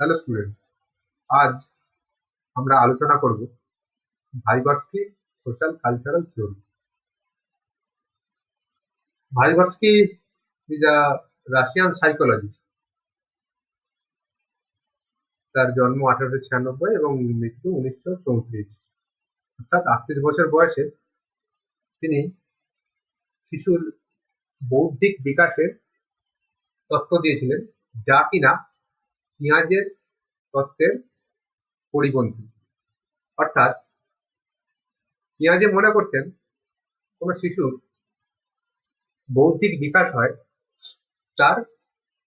Hello student, আজ আমরা আলোচনা করব Vygotsky social cultural theory. Vygotsky is a Russian psychologist. তার জন্ম 1896 এবং মৃত্যু 1934। অর্থাৎ 38 বছর বয়সে তিনি শিশুর বৌদ্ধিক বিকাশের তত্ত্ব দিয়েছিলেন, যা কিনা পিঁয়াজের তত্ত্বের পরিপন্থী। অর্থাৎ পিঁয়াজে মনে করতেন কোনো শিশুর বৌদ্ধিক বিকাশ হয় তার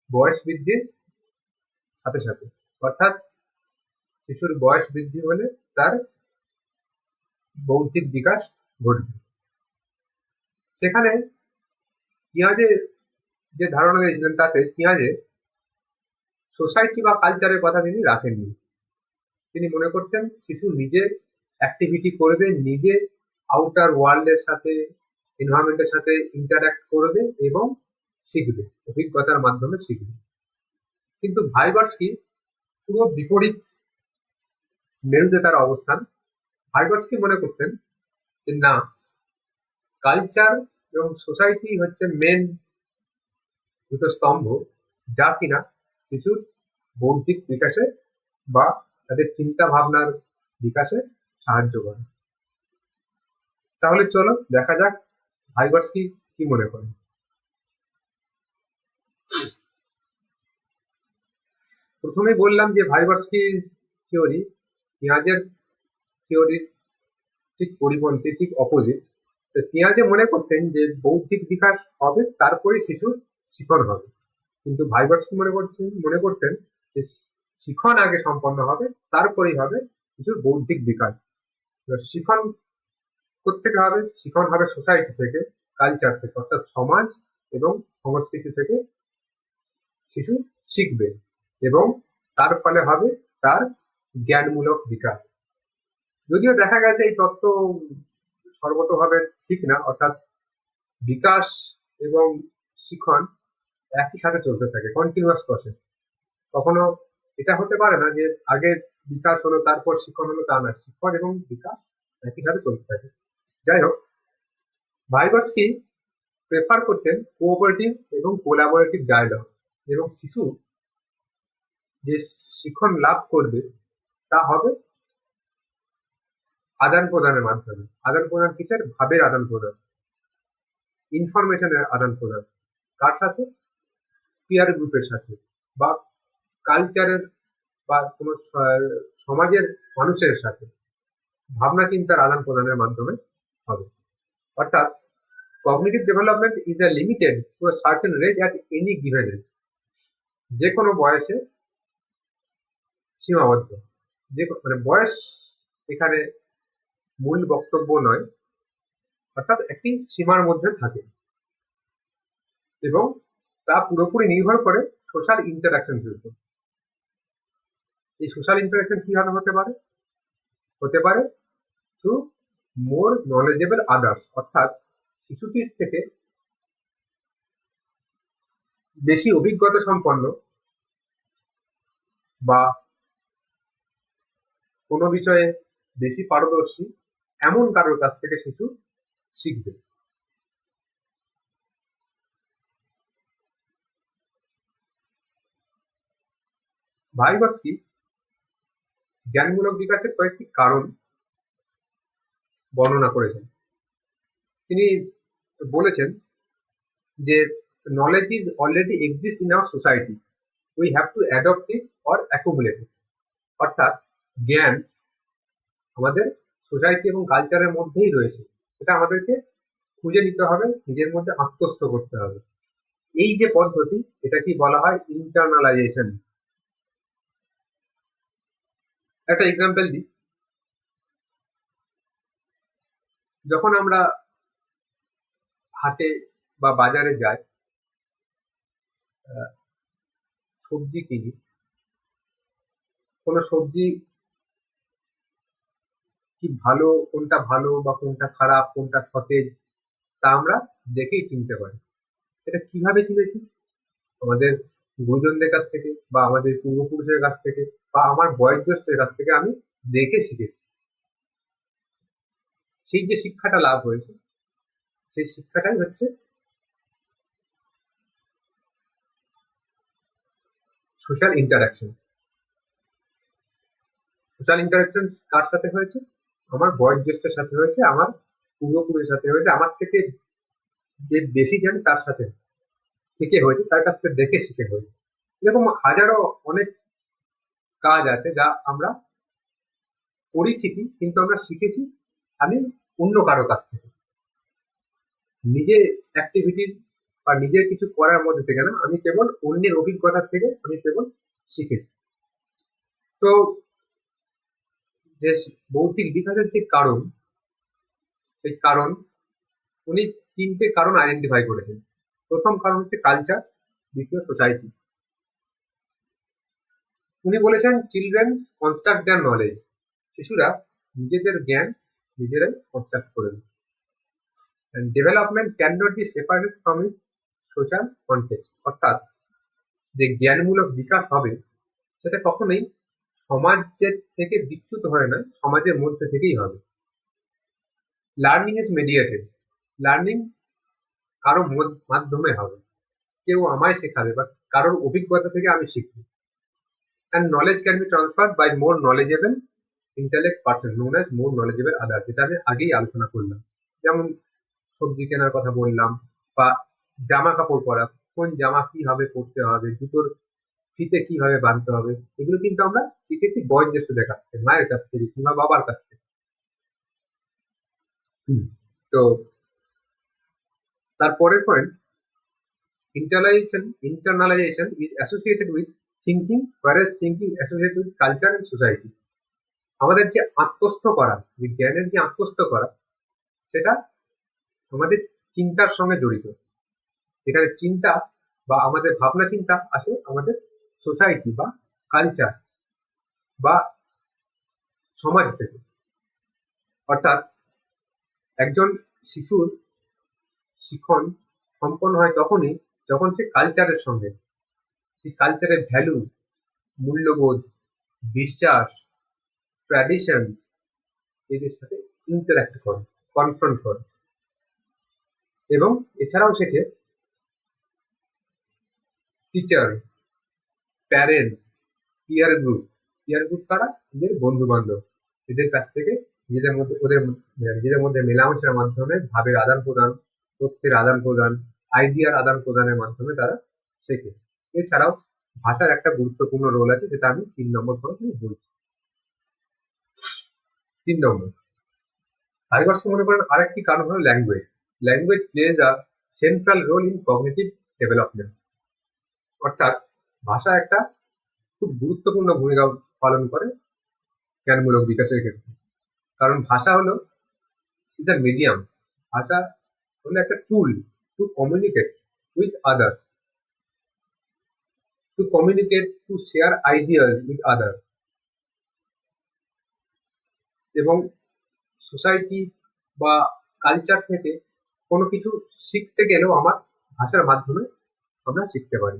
বয়স বৃদ্ধির সাথে সাথে। অর্থাৎ শিশুর বয়স বৃদ্ধি হলে তার বৌদ্ধিক বিকাশ ঘটবে। সেখানে পিঁয়াজে যে ধারণা দিয়েছিলেন তাতে পিঁয়াজে সোসাইটি বা কালচারের কথা তিনি রাখেননি। তিনি মনে করতেন শিশু নিজে অ্যাক্টিভিটি করবে, নিজে আউটার ওয়ার্ল্ডের সাথে, এনভায়রনমেন্টের সাথে ইন্টারঅ্যাক্ট করবে এবং শিখবে, অভিজ্ঞতার মাধ্যমে শিখবে। কিন্তু ভাইগটস্কি পুরো বিপরীত মেরুতে তার অবস্থান। ভাইগটস্কি মনে করতেন যে না, কালচার এবং সোসাইটি হচ্ছে মেন দুটো স্তম্ভ, যা কিনা শিশুর বৌদ্ধিক বিকাশে বা তাদের চিন্তা ভাবনার বিকাশে সাহায্য করে। তাহলে চলো দেখা যাক ভাইগটস্কি কি মনে করেন। প্রথমেই বললাম যে ভাইগটস্কি থিওরি পিঁয়াজের থিওরির ঠিক পরিপন্থী, ঠিক অপোজিট। পিঁয়াজে মনে করতেন যে বৌদ্ধিক বিকাশ হবে, তারপরে শিশুর শিখন হবে। কিন্তু ভাইগটস্কি মনে করতেন যে শিখন আগে সম্পন্ন হবে, তারপরেই হবে শিশুর বৌদ্ধিক বিকাশ। শিখন কোত্থেকে হবে? শিখন হবে সোসাইটি থেকে, কালচার থেকে, অর্থাৎ সমাজ এবং সংস্কৃতি থেকে শিশু শিখবে এবং তার ফলে হবে তার জ্ঞানমূলক বিকাশ। যদিও দেখা গেছে এই তত্ত্ব সর্বতভাবে ঠিক না, অর্থাৎ বিকাশ এবং শিখন একই সাথে চলতে থাকে, কন্টিনিউয়াস প্রসেস। কখনো এটা হতে পারে না যে আগে বিকাশ হলো তারপর শিখন হলো, তা না, শিখন এবং বিকাশ একই সাথে চলতে থাকে। যাই হোক, ভাইগটস্কি প্রেফার করতেন কোঅপারেটিভ এবং কোলাবোরেটিভ ডায়ালগ, এবং শিশু যে শিখন লাভ করবে তা হবে আদান প্রদানের মাধ্যমে। আদান প্রদান কিসের? ভাবের আদান প্রদান, ইনফরমেশনের আদান প্রদান। কার সাথে? পিয়ার গ্রুপের সাথে, বা কালচারের বা কোনো সমাজের মানুষের সাথে ভাবনা চিন্তার আদান প্রদানের মাধ্যমে হবে। অর্থাৎ cognitive development is a limited to a certain range at any given age. যে কোনো বয়সে সীমাবদ্ধ, যে মানে বয়স এখানে মূল বক্তব্য নয়, অর্থাৎ একটি সীমার মধ্যে থাকে এবং তা পুরোপুরি নির্ভর করে সোশ্যাল ইন্টারাকশনের উপর। এই সোশ্যাল ইন্টারাকশন কিভাবে হতে পারে? হতে পারে থ্রু মোর নলেজেবল আদার্স, অর্থাৎ শিশুটির থেকে বেশি অভিজ্ঞতা সম্পন্ন বা কোনো বিষয়ে বেশি পারদর্শী এমন কারোর কাছ থেকে শিশু শিখবে। ভাইগটস্কি জ্ঞানমূলক বিকাশের কয়েকটি কারণ বর্ণনা করেছেন। তিনি বলেছেন যে knowledge is already exist in our society, we have to adopt it or accumulate it। অর্থাৎ জ্ঞান আমাদের সোসাইটি এবং কালচারের মধ্যেই রয়েছে, এটা আমাদেরকে খুঁজে নিতে হবে, নিজের মধ্যে আত্মস্থ করতে হবে। এই যে পদ্ধতি, এটা কি বলা হয়? ইন্টারনালাইজেশন। একটা এক্সাম্পল দিই। যখন আমরা হাটে বা বাজারে যাই, সবজি কিনি, কোনো সবজি কি ভালো, কোনটা ভালো বা কোনটা খারাপ, কোনটা সতেজ, তা আমরা দেখেই চিনতে পারি। এটা কিভাবে চিনেছি? আমাদের গুরুজনদের কাছ থেকে বা আমাদের পূর্বপুরুষের কাছ থেকে বা আমার বয়োজ্যেষ্ঠের কাছ থেকে আমি দেখে শিখেছি। সেই যে শিক্ষাটা লাভ হয়েছে, সেই শিক্ষাটাই হচ্ছে সোশ্যাল ইন্টারাকশন। সোশ্যাল ইন্টারাকশন কার সাথে হয়েছে? আমার বয়োজ্যেষ্ঠের সাথে হয়েছে, আমার পূর্বপুরুষের সাথে হয়েছে, আমার থেকে যে বেশি জানে তার সাথে থেকে হয়েছে, তার কাছ থেকে দেখে শিখে হয়েছে। এরকম হাজারো অনেক কাজ আছে যা আমরা করি ঠিকই, কিন্তু আমরা শিখেছি আমি অন্য কারো কাছ থেকে। নিজে অ্যাক্টিভিটি বা নিজের কিছু করার মধ্যে থেকে না, আমি কেবল অন্যের অভিজ্ঞতা থেকে আমি কেবল শিখেছি। তো যে ভৌতিক বিকাশের যে কারণ, সেই কারণ উনি তিনটে কারণ আইডেন্টিফাই করেছেন। প্রথম কারণ হচ্ছে কালচার, দ্বিতীয় সোসাইটি। উনি বলেছেন চিলড্রেন কনস্ট্রাক্ট দেয়ার নলেজ, শিশুরা নিজেদের জ্ঞান নিজেরাই কনস্ট্রাক্ট করে নেয়। and development cannot be separated from its social context, অর্থাৎ যে জ্ঞানমূলক বিকাশ হবে সেটা কখনোই সমাজের থেকে বিচ্যুত হয় না, সমাজের মধ্যে থেকেই হবে। লার্নিং ইজ মেডিয়েটেড, লার্নিং কারো মাধ্যমে হবে, কেউ আমায় শেখাবে বা কারোর অভিজ্ঞতা থেকে আমি শিখবো। and knowledge can be transferred by more knowledgeable intellect person known as more knowledgeable others, যেটা আমি আগেই আলোচনা করলাম। যেমন সবজি কেনার কথা বললাম, বা জামা কাপড় পরা, কোন জামা কিভাবে পরতে হবে, জুতোর ফিতে কিভাবে বাঁধতে হবে, এগুলো কিন্তু আমরা শিখেছি বয়োজ্যেষ্ঠদের কাছ থেকে, মায়ের কাছ থেকে কিংবা বাবার কাছ থেকে। তো তারপরের point, internalization is associated with thinking, whereas thinking associated with culture and society. আমাদের যে আত্মস্থ করা, যে জ্ঞানের যে আত্মস্থ করা, সেটা আমাদের চিন্তার সঙ্গে জড়িত। এখানে চিন্তা বা আমাদের ভাবনা চিন্তা আসে আমাদের সোসাইটি বা কালচার বা সমাজ থেকে। অর্থাৎ একজন শিশুর শিখন সম্পন্ন হয় তখনই যখন সে কালচারের সঙ্গে, সেই কালচারের ভ্যালু, মূল্যবোধ, বিশ্বাস, ট্র্যাডিশন এদের সাথে ইন্টারাক্ট করে, কনফ্রন্ট করে। এবং এছাড়াও শেখে টিচার, প্যারেন্টস, পিয়ার গ্রুপ তারা নিজের বন্ধু বান্ধব, এদের কাছ থেকে নিজেদের মধ্যে মেলামেশার মাধ্যমে, ভাবের আদান প্রদান, তথ্যের আদান প্রদান, আইডিয়ার আদান প্রদানের মাধ্যমে তারা শেখে। এছাড়াও ভাষার একটা গুরুত্বপূর্ণ রোল আছে, যেটা আমি 3 নম্বর পয়েন্টে বলছি। 3 নম্বর, হাইবার্স মনে করেন আরেকটি কারণ হলো language. Language plays a central role in cognitive development, অর্থাৎ ভাষা একটা খুব গুরুত্বপূর্ণ ভূমিকা পালন করে জ্ঞানমূলক বিকাশের ক্ষেত্রে। কারণ ভাষা হলো ইজ আ মিডিয়াম, ভাষা হলো একটা টুল to communicate with others, to communicate, to share ideas with others. এবং সোসাইটি বা কালচার থেকে কোনো কিছু শিখতে গেলেও আমার ভাষার মাধ্যমে আমরা শিখতে পারি।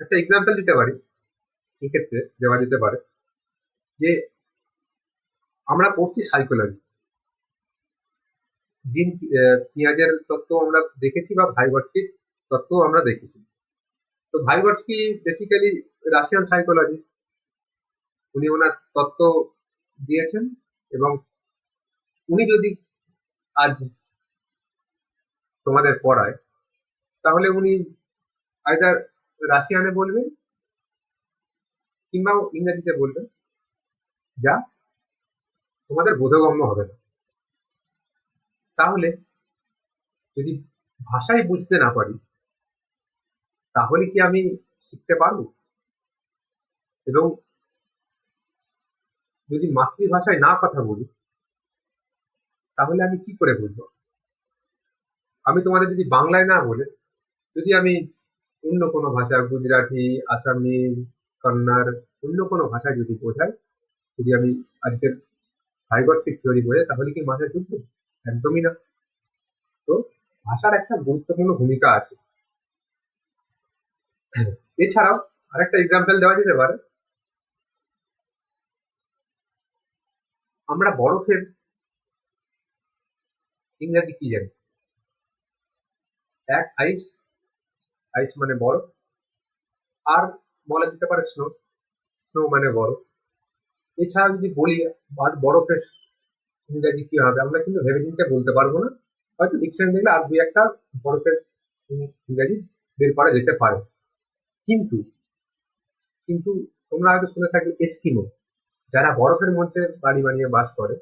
একটা এক্সাম্পল দিতে পারি, এক্ষেত্রে দেওয়া যেতে পারে যে আমরা পড়ছি সাইকোলজি, জিন পিঁয়াজের তত্ত্ব আমরা দেখেছি বা ভাইগটস্কির তত্ত্ব আমরা দেখেছি। তো ভাইগটস্কি বেসিক্যালি রাশিয়ান সাইকোলজিস্ট, উনি ওনার তত্ত্ব দিয়েছেন। এবং উনি যদি আজ তোমাদের পড়ায়, তাহলে উনি আইদার রাশিয়ানে বলবেন কিংবা ইংরেজিতে বলবেন, যা তোমাদের বোধগম্য হবে না। তাহলে যদি ভাষাই বুঝতে না পারি, তাহলে কি আমি শিখতে পারবো? এবং যদি মাতৃভাষায় না কথা বলি, তাহলে আমি কি করে বুঝবো? আমি তোমাদের যদি বাংলায় না বলে, যদি আমি অন্য কোনো ভাষা, গুজরাটি, আসামি, কন্নড়, অন্য কোনো ভাষায় যদি বোঝাই, যদি আমি আজকের ভাইগট্টিক থিওরি বোঝাই, তাহলে কি মাথায় ঢুকবে? একদমই না। তো ভাষার একটা গুরুত্বপূর্ণ ভূমিকা আছে। এছাড়াও আরেকটা এক্সাম্পল দেওয়া যেতে পারে, আমরা বরফের ইংরাজি কি জানি? এক আইস, আইস মানে বরফ, আর বলা যেতে পারে স্নো, স্নো মানে বরফ। এছাড়া যদি বলি আর বরফের ইংরাজি কি হবে, আমরা কিন্তু ভেবে চিন্তে বলতে পারবো না। হয়তো ডিকশনারি দেখলে আর দুই একটা বরফের ইংরাজি বের করা যেতে পারে। কিন্তু কিন্তু তোমরা হয়তো শুনে থাকবে এস্কিমো, যারা বরফের মধ্যে বাড়ি বানিয়ে বাস করে,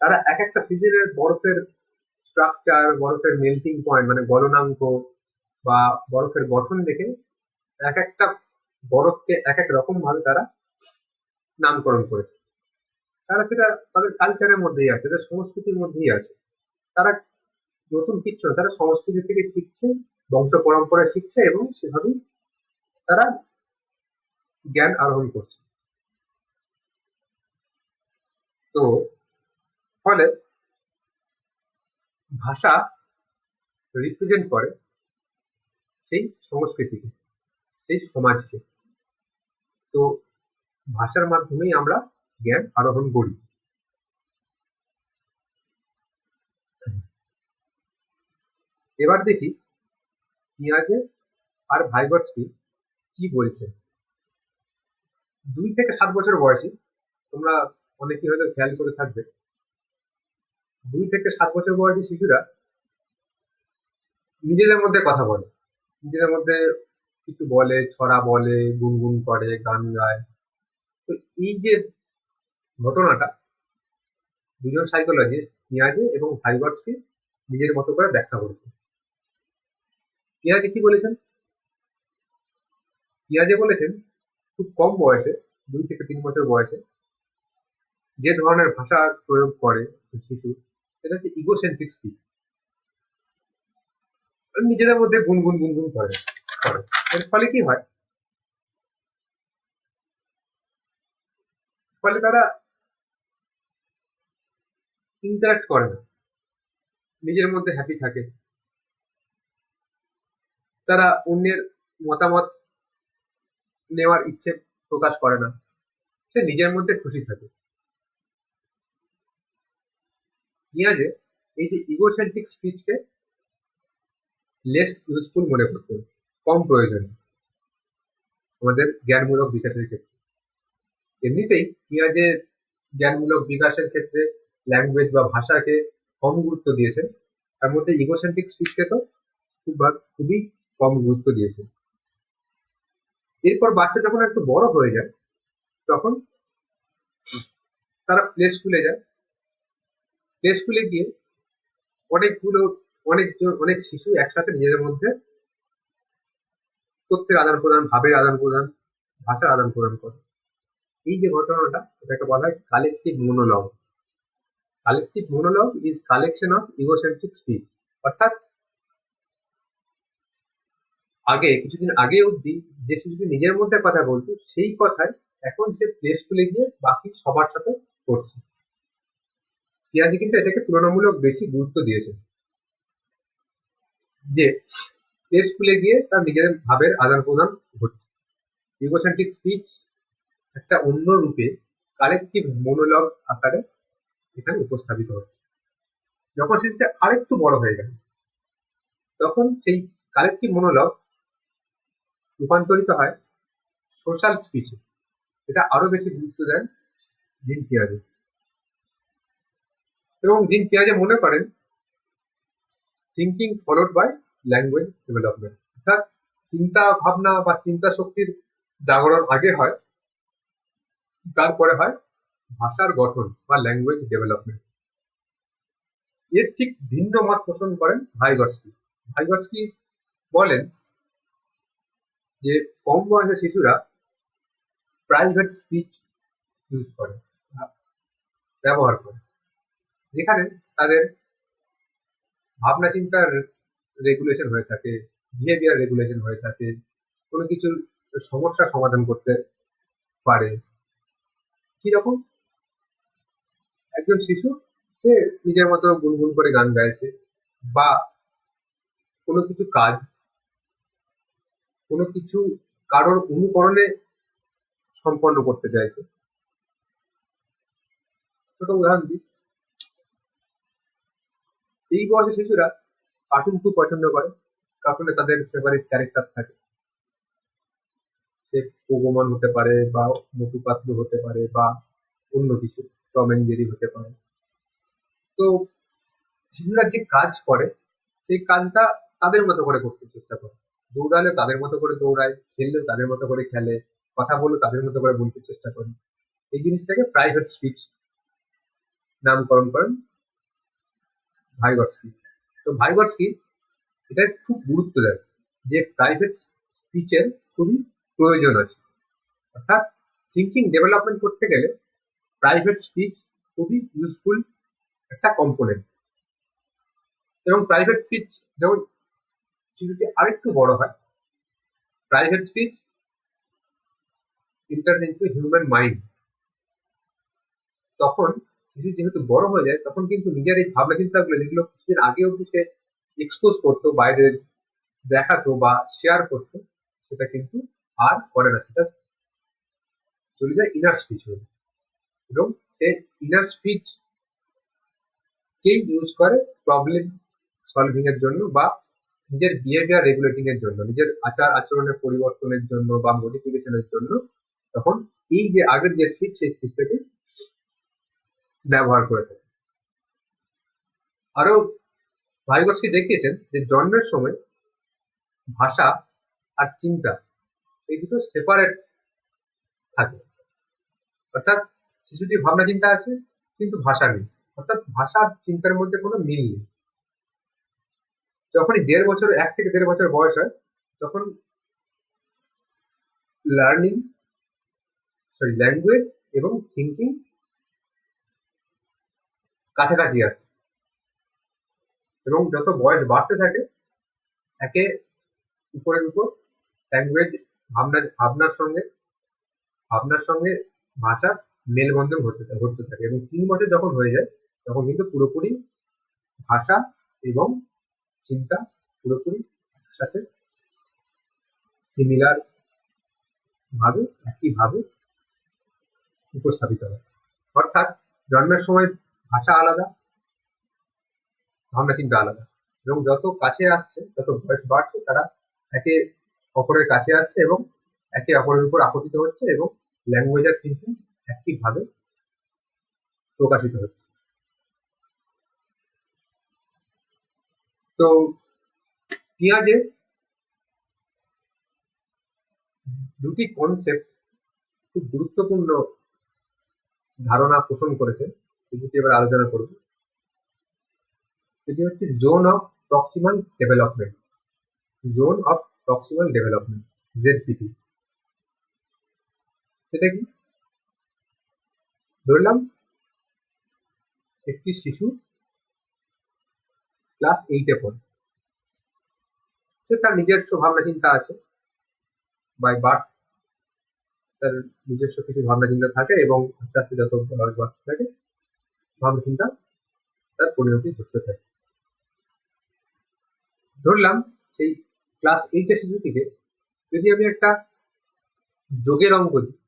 তারা এক একটা সিজনের বরফের স্ট্রাকচার, বরফের মেল্টিং পয়েন্ট মানে গলনাঙ্ক বা বরফের গঠন দেখে এক একটা বরফকে এক এক রকম ভাবে তারা নামকরণ করেছে। তারা সেটা তাদের কালচারের মধ্যেই আছে, তাদের সংস্কৃতির মধ্যেই আছে। তারা নতুন কিচ্ছু না, তারা সংস্কৃতি থেকে শিখছে, বংশ পরম্পরায় শিখছে এবং সেভাবেই তারা জ্ঞান আরোহণ করছে। তো ফলে ভাষা রিপ্রেজেন্ট করে সেই সংস্কৃতিকে, সেই সমাজকে। তো ভাষার মাধ্যমেই আমরা জ্ঞান আরোহণ করি। এবার দেখি পিঁয়াজে আর ভাইগটসকি কি বলছে। 2 থেকে 7 বছর বয়সী, তোমরা অনেকে হয়তো খেয়াল করে থাকবে, 2 থেকে 7 বছর বয়সী শিশুরা নিজেদের মধ্যে কথা বলে, নিজেদের মধ্যে কিছু বলে, ছড়া বলে, গুনগুন করে, গান গায়। তো এই যে ঘটনাটা, দুজন সাইকোলজিস্ট পিঁয়াজে এবং ভাইগটসকি নিজের মতো করে ব্যাখ্যা করেছে। পিঁয়াজে কি বলেছেন? পিঁয়াজে বলেছেন খুব কম বয়সে, 2 থেকে 3 বছর বয়সে যে ধরনের ভাষা প্রয়োগ করে শিশু, সেটা হচ্ছে ইগোসেন্ট্রিক স্পিচ। নিজেদের মধ্যে গুনগুন গুনগুন করে করে। এর ফলে কি হয়? ফলে তারা ইন্টারাক্ট করে না, নিজের মধ্যে হ্যাপি থাকে। তারা অন্যের মতামত নেওয়ার ইচ্ছে প্রকাশ করে না, সে নিজের মধ্যে খুশি থাকে। পিঁয়াজে এই যে ইগোসেন্ট্রিক স্পিচকে লেস ইউজফুল মনে করতেন, কম প্রয়োজন আমাদের জ্ঞানমূলক বিকাশের ক্ষেত্রে। এমনিতেই পিঁয়াজে জ্ঞানমূলক বিকাশের ক্ষেত্রে ল্যাঙ্গুয়েজ বা ভাষাকে কম গুরুত্ব দিয়েছেন, তার মধ্যে ইগোসেন্ট্রিক স্পিচকে তো খুবই কম গুরুত্ব দিয়েছে। এরপর বাচ্চা যখন একটু বড় হয়ে যায়, তখন তারা প্লে স্কুলে যায়। প্লে স্কুলে গিয়ে অনেকগুলো অনেক শিশু একসাথে নিজেদের মধ্যে তথ্যের আদান প্রদান, ভাবের আদান প্রদান, ভাষার আদান প্রদান করে। এই যে ঘটনাটা, এটাকে বলা হয় collective monologue. Collective monologue is collection of egocentric speech. অর্থাৎ কিছুদিন আগে অব্দি যে শিশুটি নিজের মধ্যে কথা বলতো, সেই কথাই এখন সে প্লে স্কুলে গিয়ে বাকি সবার সাথে করছে। পিয়াজি কিন্তু এটাকে তুলনামূলক বেশি গুরুত্ব দিয়েছে, যে প্লে স্কুলে গিয়ে তার নিজের ভাবের আদান প্রদান ঘটছে। ইগোসেন্ট্রিক স্পিচ একটা অন্য রূপে কালেকটিভ মনোলগ আকারে এখানে উপস্থাপিত হচ্ছে। যখন শিশুটা আরেকটু বড় হয়ে গেল, তখন সেই কালেকটিভ মনোলগ রূপান্তরিত হয় সোশ্যাল স্পিচে। এটা আরো বেশি গুরুত্ব দেন জিন পিয়াজে। এবং জিন পিয়াজে মনে করেন thinking followed by language development. অর্থাৎ চিন্তা ভাবনা বা চিন্তা শক্তির জাগরণ আগে হয়, তারপরে হয় ভাষার গঠন বা ল্যাঙ্গুয়েজ ডেভেলপমেন্ট। এর ঠিক ভিন্ন মত পোষণ করেন ভাইগটস্কি। ভাইগটস্কি বলেন যে কম বয়সের শিশুরা প্রাইভেট স্পিচ ইউজ করে, ব্যবহার করে, যেখানে তাদের ভাবনা চিন্তার রেগুলেশন হয়ে থাকে, বিহেভিয়ার রেগুলেশন হয়ে থাকে, কোনো কিছুর সমস্যার সমাধান করতে পারে। কিরকম? একজন শিশু, সে নিজের মতো গুনগুন করে গান গাইছে, বা কোনো কিছু কাজ কোনো কিছু কারোর অনুকরণে সম্পন্ন করতে চাইছে। ছোট উদাহরণ দিই, এই বয়সে শিশুরা কার্টুন খুব পছন্দ করে। কার্টুনে তাদের ফেভারিট ক্যারেক্টার থাকে, সে পোগোমন হতে পারে বা মোটু পাতলু হতে পারে বা অন্য কিছু, টম এন্ড জেরি হতে পারে। তো শিশুরা যে কাজ করে সেই কাজটা তাদের মতো করে করতে চেষ্টা করে। দৌড়ালে তাদের মতো করে দৌড়ায়, খেললেও তাদের মতো করে খেলে, কথা বললেও তাদের মতো করে বলতে চেষ্টা করে। এই জিনিসটাকে প্রাইভেট স্পিচ নামকরণ করেন ভাইগটস্কি। তো ভাইগটস্কি এটা খুব গুরুত্ব দেয় যে প্রাইভেট স্পিচের খুবই প্রয়োজন আছে। অর্থাৎ থিঙ্কিং ডেভেলপমেন্ট করতে গেলে প্রাইভেট স্পিচ খুবই ইউজফুল একটা কম্পোনেন্ট। এবং প্রাইভেট স্পিচ যেমন শিশুটি আরেকটু বড় হয়, private speech enter into human mind. তখন শিশু যেহেতু বড় হয়ে যায়, তখন কিন্তু নিজের এই ভাবনা চিন্তাগুলো যেগুলো কিছুদিন আগে অব্দি সে এক্সপোজ করতো, বাইরে দেখাতো বা শেয়ার করতো, সেটা কিন্তু আর করে না, সেটা চলে যায় ইনার স্পিচ হয়ে। এবং সে ইনার স্পিচ কেই ইউজ করে প্রবলেম সলভিং এর জন্য বা নিজের বিহেভিয়ার রেগুলেটিং এর জন্য, নিজের আচার আচরণের পরিবর্তনের জন্য বা মডিফিকেশনের জন্য। তখন এই যে আগের যে স্পিচ, সেই স্পিচটাকে ব্যবহার করে থাকে। আরো ভাইগটস্কি দেখিয়েছেন যে জন্মের সময় ভাষা আর চিন্তা এই দুটো সেপারেট থাকে। অর্থাৎ শিশুটির ভাবনা চিন্তা আছে কিন্তু ভাষা নেই, অর্থাৎ ভাষা আর চিন্তার মধ্যে কোনো মিল নেই। যখনই 1 থেকে 1.5 বছর বয়স হয়, তখন ল্যাঙ্গুয়েজ এবং থিঙ্কিং কাছাকাছি আছে। এবং যত বয়স বাড়তে থাকে, একে উপরের উপর ল্যাঙ্গুয়েজ ভাবনার সঙ্গে ভাষার মেলবন্ধন ঘটতে থাকে। এবং 3 বছর যখন হয়ে যায়, তখন কিন্তু পুরোপুরি ভাষা এবং চিন্তা পুরোপুরি সাথে সিমিলার ভাবে, একইভাবে উপস্থাপিত হয়। অর্থাৎ জন্মের সময় ভাষা আলাদা, ভাবনা চিন্তা আলাদা। এবং যত কাছে আসছে, যত বয়স বাড়ছে, তারা একে অপরের কাছে আসছে এবং একে অপরের উপর আপতিত হচ্ছে এবং ল্যাঙ্গুয়েজ আর থিঙ্কিং একইভাবে প্রকাশিত হচ্ছে। তো পিঁয়াজে দুটি কনসেপ্ট খুব গুরুত্বপূর্ণ ধারণা পোষণ করেছে, সেটি এবার আলোচনা করব। সেটি হচ্ছে zone of proximal development. Zone of proximal development, ZPT. সেটা কি? ধরলাম একটি শিশু ক্লাস 8-এ পড়ে, সে তার নিজস্ব ভাবনা চিন্তা আছে, বাই বার্থ তার নিজস্ব কিছু ভাবনা চিন্তা থাকে এবং আস্তে আস্তে যত বয়স বাড়তে থাকে, ভাবনা চিন্তা তার পরিণতি ঘটতে থাকে। ধরলাম সেই ক্লাস 8-এর শিশুটিকে যদি আমি একটা যোগের অঙ্ক দিই,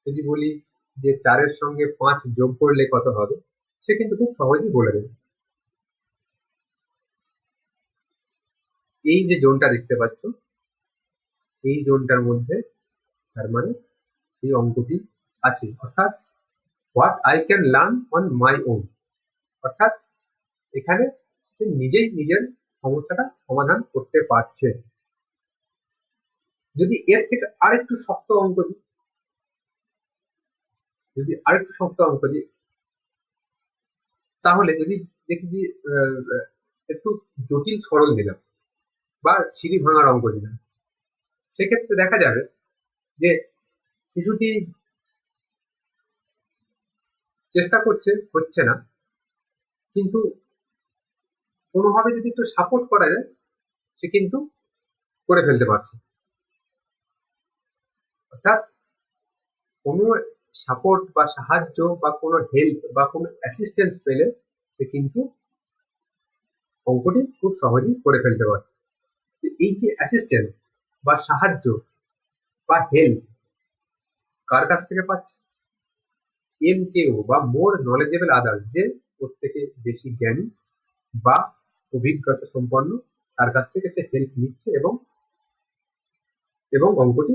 যদি বলি যে 4-এর সঙ্গে 5 যোগ করলে কত হবে, সে কিন্তু খুব সহজেই বলে দেবে। এই যে জোনটা দেখতে পাচ্ছ, এই জোনটার মধ্যে তার মানে এই অঙ্কটি আছে। অর্থাৎ what I can learn on my own. অর্থাৎ এখানে সে নিজেই নিজের সমস্যাটা সমাধান করতে পারছে। যদি এর থেকে আরেকটু শক্ত অঙ্ক দিই, তাহলে যদি দেখি যে একটু জটিল সরল দিলাম বা সিঁড়ি ভাঙার অঙ্ক দিলাম, সেক্ষেত্রে দেখা যাবে যে শিশুটি চেষ্টা করছে, হচ্ছে না, কিন্তু কোনোভাবে যদি একটু সাপোর্ট করা যায়, সে কিন্তু করে ফেলতে পারছে। অর্থাৎ কোনো সাপোর্ট বা সাহায্য বা কোনো হেল্প বা কোনো অ্যাসিস্ট্যান্স পেলে সে কিন্তু অঙ্কটি খুব সহজেই করে ফেলতে পারছে। এই যে অ্যাসিস্ট্যান্স, বা সাহায্য বা হেল্প কার কাছ থেকে পাচ্ছে? MKO বা মোর নলেজেবল আদার্স, যে ওর থেকে বেশি জ্ঞানী বা অভিজ্ঞতা সম্পন্ন, তার কাছ থেকে সে হেল্প নিচ্ছে এবং এবং অঙ্কটি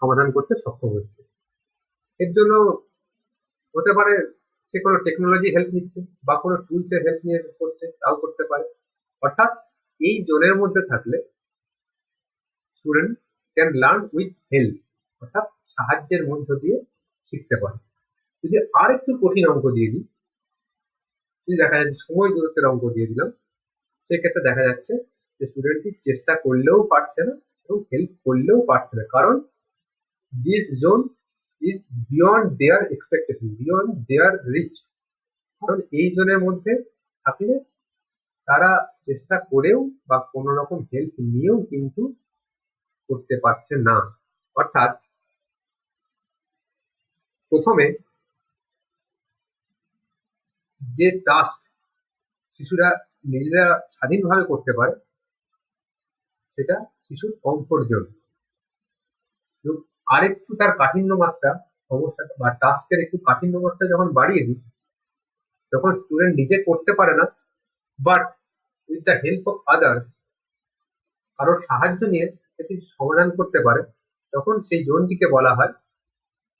সমাধান করতে সক্ষম হচ্ছে। এর জন্য হতে পারে সে কোনো টেকনোলজি হেল্প নিচ্ছে বা কোনো টুলস এর হেল্প নিয়ে করছে, তাও করতে পারে। অর্থাৎ এই জোনের মধ্যে থাকলে student can learn with help, অর্থাৎ সাহায্যের মধ্য দিয়ে শিখতে পারে। যদি আর একটু কঠিন অঙ্ক দিয়ে দিই, যদি দেখা যাচ্ছে সময় দূরত্বের অঙ্ক দিয়ে দিলাম, সেক্ষেত্রে দেখা যাচ্ছে যে স্টুডেন্টটি চেষ্টা করলেও পারছে না এবং হেল্প করলেও পারছে না, কারণ this zone is beyond their expectation, beyond their reach. কারণ এই জোনের মধ্যে থাকলে তারা চেষ্টা করেও বা কোনো রকম হেল্প নিয়েও কিন্তু করতে পারছে না। অর্থাৎ প্রথমে যে টাস্ক শিশুরা নিজেরা স্বাধীনভাবে করতে পারে সেটা শিশুর কমফোর্ট জোন। আরেকটু তার কাঠিন্য মাত্রা, সমস্যা বা টাস্কের একটু কাঠিন্য মাত্রা যখন বাড়িয়ে দিই, তখন স্টুডেন্ট নিজে করতে পারে না, but with the help of others, কারোর সাহায্য নিয়ে সেটি সমাধান করতে পারে, তখন সেই জোনটিকে বলা হয়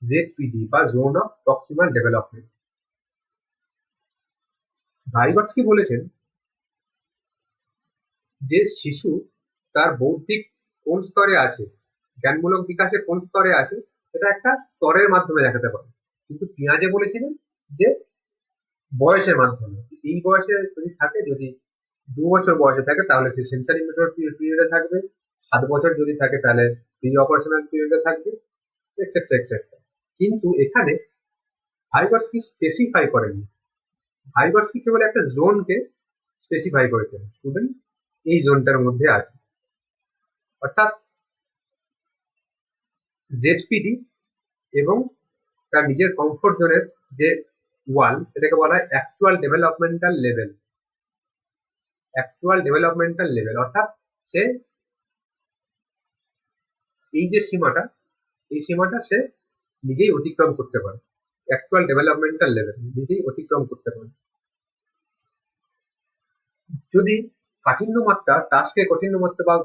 জেডপিডি বা zone of proximal development. Vygotsky বলেছেন যে শিশু তার বৌদ্ধিক কোন স্তরে আছে, জ্ঞানমূলক বিকাশে কোন স্তরে আছে, সেটা একটা স্তরের মাধ্যমে দেখাতে পারে। কিন্তু পিঁয়াজে বলেছিলেন যে বয়সের মাধ্যমে। এই বয়সে যদি থাকে, যদি 2 বছর বয়সে থাকে তাহলে সে সেন্সারি মোটর পিরিয়ডে থাকবে, 7 বছর যদি থাকে তাহলে প্রি অপারেশনাল পিরিয়ডে থাকবে, এক্সেট্রা এক্সেট্রা। কিন্তু এখানে ভাইগটস্কি স্পেসিফাই করেননি, ভাইগটস্কি কেবল একটা জোনকে স্পেসিফাই করেছেন, স্টুডেন্ট এই জোনটার মধ্যে আছে। অর্থাৎ জেডপিডি এবং তার নিজের কমফোর্ট জোনের যে ওয়াল, সেটাকে বলা হয় actual developmental level. Actual developmental level অর্থাৎ সে এই যে সীমাটা, এই সীমাটা সে নিজেই অতিক্রম করতে পারে। অ্যাকচুয়াল ডেভেলপমেন্টাল লেভেল নিজেই অতিক্রম করতে পারে। যদি কাঠিন্য মাত্রা, টাস্কের কাঠিন্য মাত্রা বা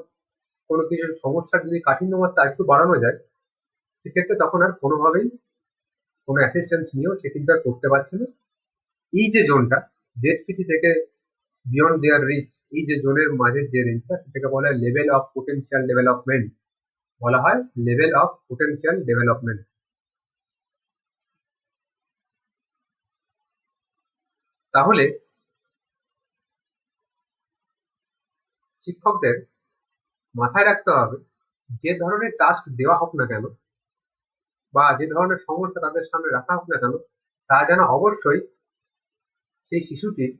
কোনো কিছু সমস্যার যদি কাঠিন্য মাত্রা একটু বাড়ানো যায়, সেক্ষেত্রে তখন আর কোনোভাবেই কোনো অ্যাসিস্ট্যান্স নিয়েও সে কিন্তু আর করতে পারছে না। এই যে জোনটা জেডপিটি থেকে বিয়ন্ড দেয়ার রিচ, এই যে জোনের মাঝের যে রেঞ্জটা, সেটাকে বলা হয় লেভেল অফ পোটেনশিয়াল ডেভেলপমেন্ট, বলা হয় লেভেল অফ পোটেনশিয়াল ডেভেলপমেন্ট। তাহলে শিক্ষকদের মাথায় রাখতে হবে, যে ধরনের টাস্ক দেওয়া হোক না কেন বা যে ধরনের সমস্যা তাদের সামনে রাখা হোক না কেন, তা যেন অবশ্যই সেই শিশুটির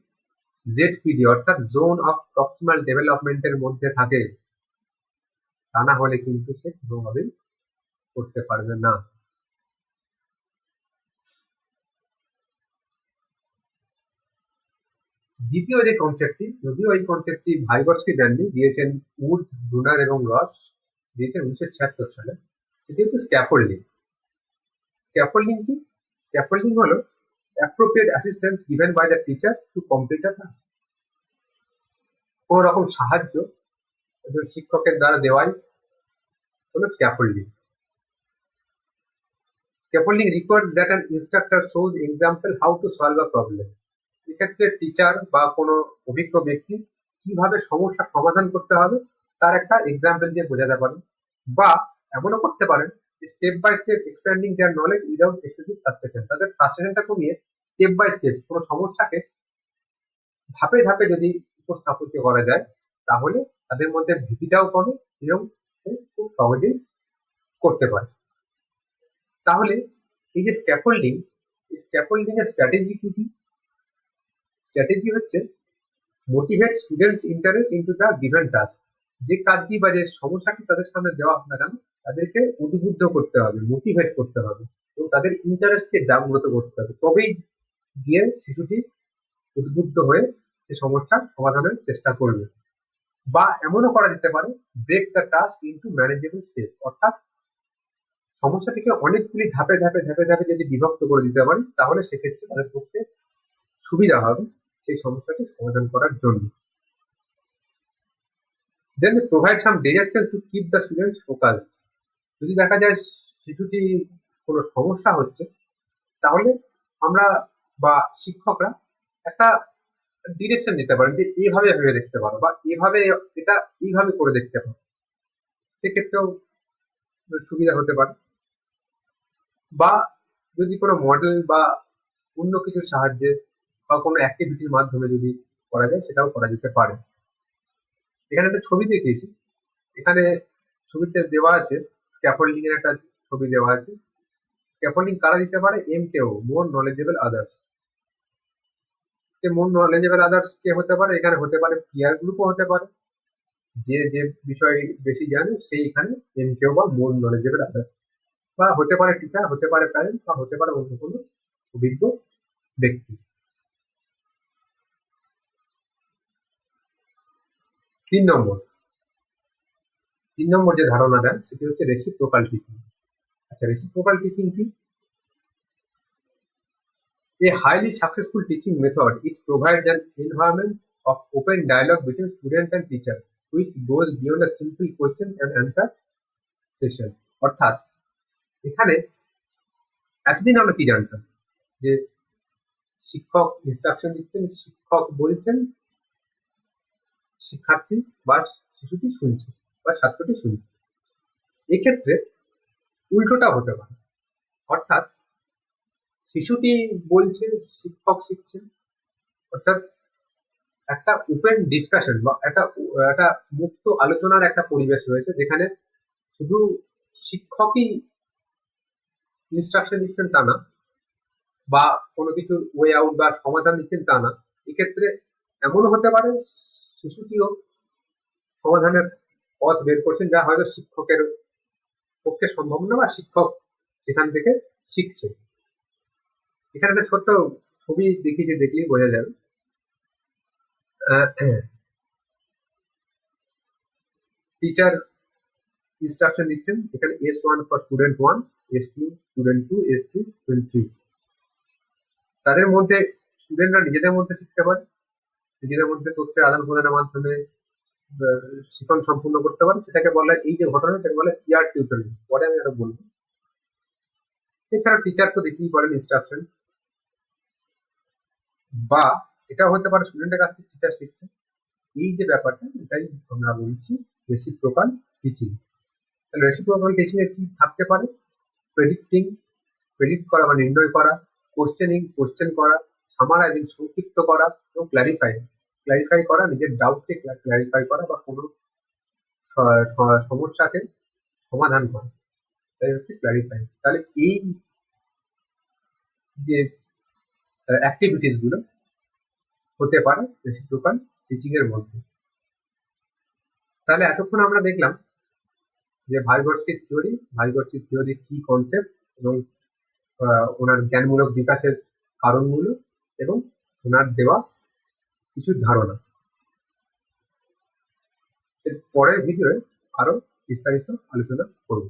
জেডপিডি অর্থাৎ জোন অফ প্রক্সিমাল ডেভেলপমেন্টের মধ্যে থাকে, তা না হলে কিন্তু সে কোনোভাবেই করতে পারবে না। দ্বিতীয় যে কনসেপ্টটি, যদিও এই কনসেপ্টটি ভাইগটস্কি দেননি, দিয়েছেন উড, ব্রুনার এবং রস, দিয়েছেন 1976 সালে, সেটি হচ্ছে স্ক্যাফোল্ডিং। স্ক্যাফোল্ডিং কি? স্ক্যাফোল্ডিং হলো appropriate assistance given by the teacher to complete a task. কোন রকম সাহায্য একজন শিক্ষকের দ্বারা দেওয়াই হলো স্ক্যাফোল্ডিং। Scaffolding requires that an instructor shows example how to solve a problem. এক্ষেত্রে টিচার বা কোনো অভিজ্ঞ ব্যক্তি কিভাবে সমস্যার সমাধান করতে হবে তার একটা এক্সাম্পল দিয়ে বোঝাতে পারেন, বা এমনও করতে পারেন step by step expanding their knowledge without excessive frustration. তাদের ফ্রাস্ট্রেশনটা কমিয়ে স্টেপ বাই স্টেপ কোনো সমস্যাকে ধাপে ধাপে যদি উপস্থাপিত করা যায়, তাহলে তাদের মধ্যে ভীতিটাও কমে এবং খুব সহজেই করতে পারে। তাহলে এই যে স্ক্যাফোল্ডিং, এই স্ক্যাফোল্ডিং এর স্ট্র্যাটেজি কি কি? স্ট্র্যাটেজি হচ্ছে motivate students interest into the given task. যে কাজটি বা যে সমস্যাটি তাদের সামনে দেওয়া হোক না কেন, তাদেরকে উদ্বুদ্ধ করতে হবে, মোটিভেট করতে হবে এবং তাদের ইন্টারেস্টকে জাগ্রত করতে হবে, তবেই গিয়ে শিশুটি উদ্বুদ্ধ হয়ে সে সমস্যার সমাধানের চেষ্টা করবে। বা এমনও করা যেতে পারে break the task into manageable step, অর্থাৎ সমস্যাটিকে অনেকগুলি ধাপে ধাপে ধাপে ধাপে যদি বিভক্ত করে দিতে পারি তাহলে সেক্ষেত্রে তাদের পক্ষে সুবিধা হবে সেই সমস্যাটি সমাধান করার জন্য। Then provide some direction to keep the students focus. যদি দেখা যায় শিশুটি কোনো সমস্যা হচ্ছে, তাহলে আমরা বা শিক্ষকরা একটা ডিরেকশন দিতে পারেন যে এইভাবে ভেবে দেখতে পারো বা এভাবে এটা এইভাবে করে দেখতে পারো, সেক্ষেত্রেও সুবিধা হতে পারে। বা যদি কোনো মডেল বা অন্য কিছুর সাহায্যে বা কোনো অ্যাক্টিভিটির মাধ্যমে যদি করা যায় সেটাও করা যেতে পারে। এখানে একটা ছবি দেখিয়েছি, এখানে ছবিতে দেওয়া আছে স্ক্যাফোল্ডিং এর একটা ছবি দেওয়া আছে। স্ক্যাফোল্ডিং কারা দিতে পারে? এমকেও, মোর নলেজেবল আদার্স। মোর নলেজেবল আদার্স কে হতে পারে? এখানে হতে পারে পিয়ার গ্রুপও হতে পারে, যে যে বিষয় বেশি জানে সেই এখানে এমকেও বা মোর নলেজেবল আদার্স, বা হতে পারে টিচার, হতে পারে প্যারেন্ট, বা হতে পারে অন্য কোনো অভিজ্ঞ ব্যক্তি। 3 নম্বর যে ধারণা দেন সেটি হচ্ছে রেসিপ্রোকাল টিচিং। আচ্ছা, রেসিপ্রোকাল টিচিং কি? A highly successful teaching method, it provides an environment of open dialogue between student and teacher, which goes beyond a simple question and answer session. অর্থাৎ এখানে এতদিন আমরা কি জানতাম যে শিক্ষক ইনস্ট্রাকশন দিচ্ছেন, শিক্ষক বলছেন, শিক্ষার্থী বা শিশুটি শুনছে বা ছাত্রটি শুনছে। এক্ষেত্রে উল্টোটা হতে পারে, অর্থাৎ শিশুটি বলছে, শিক্ষক শিখছেন, অর্থাৎ একটা ওপেন ডিসকাশন বা একটা মুক্ত আলোচনার একটা পরিবেশ রয়েছে, যেখানে শুধু শিক্ষকই ইনস্ট্রাকশন দিচ্ছেন তা না, বা কোনো কিছু ওয়ে আউট বা সমাধান দিচ্ছেন তা না। এক্ষেত্রে এমনও হতে পারে শিশুটিও সমাধানের পথ বের করছেন, যা হয়তো শিক্ষকের পক্ষে সম্ভব না, বা শিক্ষক সেখান থেকে শিখছে। এখানে একটা ছোট্ট ছবি দেখলেই বোঝা যাবে। টিচার ইনস্ট্রাকশন দিচ্ছেন, এখানে S1 for student 1, S2 student 2, S3 student 3। তাদের মধ্যে স্টুডেন্টরা নিজেদের মধ্যে শিখতে পারে, নিজেদের মধ্যে তথ্যের আদান প্রদানের মাধ্যমে শিখন সম্পূর্ণ করতে পারে। সেটাকে বলা হয়, এই যে ঘটনা সেটাকে বলে পিয়ার টিউটরিং, পরে আমি আরো বলবো। এছাড়া টিচার তো দেখতেই পারেন ইনস্ট্রাকশন, বা এটা হতে পারে স্টুডেন্টের কাছ থেকে টিচার শিখছে। এই যে ব্যাপারটা, এটাই আমরা বলছি রেসিপ্রোকাল টিচিং। তাহলে রেসিপ্রোকাল টিচিং এর কি থাকতে পারে? প্রেডিক্ট করা বা নির্ণয় করা, কোশ্চেন করা, সামারাইজিং সংক্ষিপ্ত করা, এবং ক্লারিফাই করা, নিজের ডাউটকে ক্লারিফাই করা, বা কোনো সমস্যাকে সমাধান করা, তাই হচ্ছে ক্লারিফাই। তাহলে এই যে অ্যাক্টিভিটিস গুলো হতে পারে রেসিপ্রোকাল টিচিং এর মধ্যে। তাহলে এতক্ষণ আমরা দেখলাম যে ভাইগটস্কির থিওরি কি কনসেপ্ট, এবং ওনার জ্ঞানমূলক বিকাশের কারণগুলো, এবং ওনার দেওয়া কিছু ধারণা। এর পরের ভিডিওয়ে আরো বিস্তারিত আলোচনা করব।